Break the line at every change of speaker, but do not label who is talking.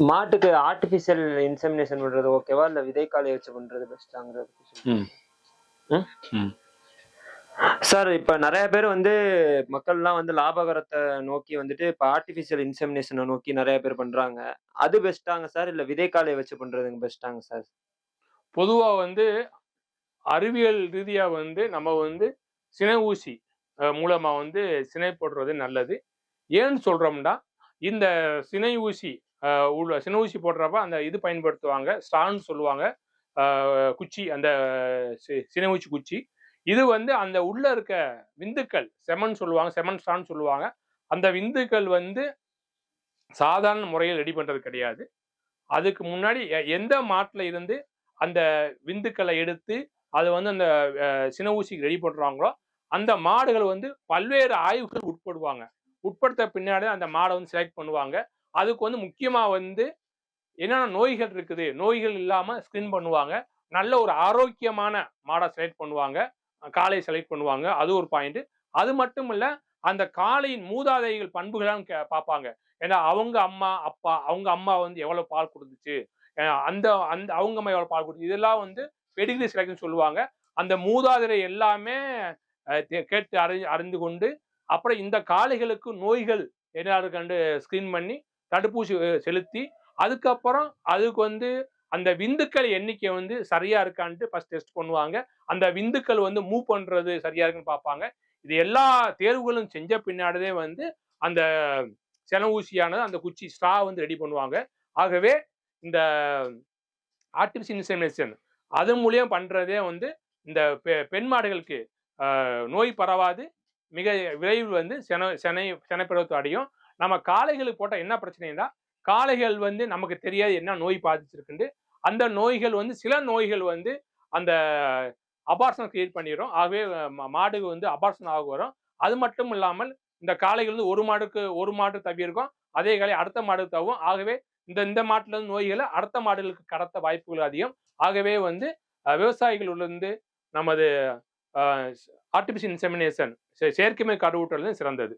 மாட்டுக்கு artificial insemination பண்றது ஓகேவா இல்ல விதைக்காலை வச்சு பண்றது பெஸ்டாங்கிறது? சார் இப்ப நிறைய பேர் வந்து மக்கள்லாம் வந்து லாபகரத்தை நோக்கி வந்துட்டு இப்ப ஆர்டிபிஷியல் இன்செமினேஷனை நோக்கி நிறைய பேர் பண்றாங்க. அது பெஸ்டாங்க சார் இல்ல விதைக்காலை வச்சு பண்றதுங்க பெஸ்டாங்க சார்?
பொதுவா வந்து அறிவியல் ரீதியா வந்து நம்ம வந்து சினை ஊசி மூலமா வந்து சினை போடுறது நல்லது. ஏன்னு சொல்றோம்னா, இந்த சினை ஊசி உள்ள சினை ஊசி போடுறப்ப அந்த இது பயன்படுத்துவாங்க, ஸ்ட்ரான்னு சொல்லுவாங்க. குச்சி, அந்த சினை ஊசி குச்சி. இது வந்து அந்த உள்ள இருக்க விந்துக்கள் செமன் சொல்லுவாங்க, செமன் ஸ்ட்ரான்னு சொல்லுவாங்க. அந்த விந்துக்கள் வந்து சாதாரண முறையில் ரெடி பண்றது கிடையாது. அதுக்கு முன்னாடி எந்த மாட்டுல இருந்து அந்த விந்துக்களை எடுத்து அது வந்து அந்த சினை ஊசிக்கு ரெடி பண்றாங்களோ அந்த மாடுகள் வந்து பல்வேறு ஆய்வுகள் உட்படுவாங்க. உட்படுத்த பின்னாடி அந்த மாடை வந்து செலக்ட் பண்ணுவாங்க. அதுக்கு வந்து முக்கியமா வந்து என்னென்ன நோய்கள் இருக்குது, நோய்கள் இல்லாம ஸ்கிரீன் பண்ணுவாங்க. நல்ல ஒரு ஆரோக்கியமான மாடை செலக்ட் பண்ணுவாங்க, காளையை செலக்ட் பண்ணுவாங்க. அது ஒரு பாயிண்ட். அது மட்டும் இல்ல, அந்த காளையின் மூதாதைகள் பண்புகளாம் பார்ப்பாங்க. ஏன்னா அவங்க அம்மா அப்பா, அவங்க அம்மா வந்து எவ்வளவு பால் கொடுத்துச்சு, அந்த அந்த அவங்க அம்மா எவ்வளவு பால் கொடுத்துச்சு, இதெல்லாம் வந்து பெடிகிரி செலக்ஷன் சொல்லுவாங்க. அந்த மூதாதையரை எல்லாமே கேட்டு அறிந்து கொண்டு அப்புறம் இந்த காளைகளுக்கு நோய்கள் என்ன கண்டு ஸ்கிரீன் பண்ணி தடுப்பூசி செலுத்தி அதுக்கப்புறம் அதுக்கு வந்து அந்த விந்துக்கள் எண்ணிக்கை வந்து சரியா இருக்கான்ட்டு ஃபர்ஸ்ட் டெஸ்ட் பண்ணுவாங்க. அந்த விந்துக்கள் வந்து மூவ் பண்றது சரியா இருக்குன்னு பார்ப்பாங்க. இது எல்லா தேர்வுகளும் செஞ்ச பின்னாடியே வந்து அந்த சென ஊசியானது அந்த குச்சி ஸ்ட்ரா வந்து ரெடி பண்ணுவாங்க. ஆகவே இந்த ஆர்டிபிஷியல் இன்செமினேஷன் அது மூலியம் பண்றதே வந்து இந்த பெண் மாடுகளுக்கு நோய் பரவாது, மிக விரைவில் வந்து செனைப்பிரவத்தை அடையும். நம்ம காளைகளுக்கு போட்டால் என்ன பிரச்சனைனா, காளைகள் வந்து நமக்கு தெரியாது என்ன நோய் பாதிச்சிருக்குன்னு. அந்த நோய்கள் வந்து சில நோய்கள் வந்து அந்த அபார்ஷன் கிரியேட் பண்ணிடும். ஆகவே மாடு வந்து அபார்ஷன் ஆக வரும். அது மட்டும் இல்லாமல் இந்த காளைகள் வந்து ஒரு மாடு தவிர்க்கும், அதே காலை அடுத்த மாடு தவும். ஆகவே இந்த மாட்டுல இருந்து நோய்களை அடுத்த மாடுகளுக்கு கடத்த வாய்ப்புகள் அதிகம். ஆகவே வந்து விவசாயிகள் இருந்து நமது ஆர்டிபிஷியல் இன்செமினேஷன் செயற்கை கருவூட்டல் சிறந்தது.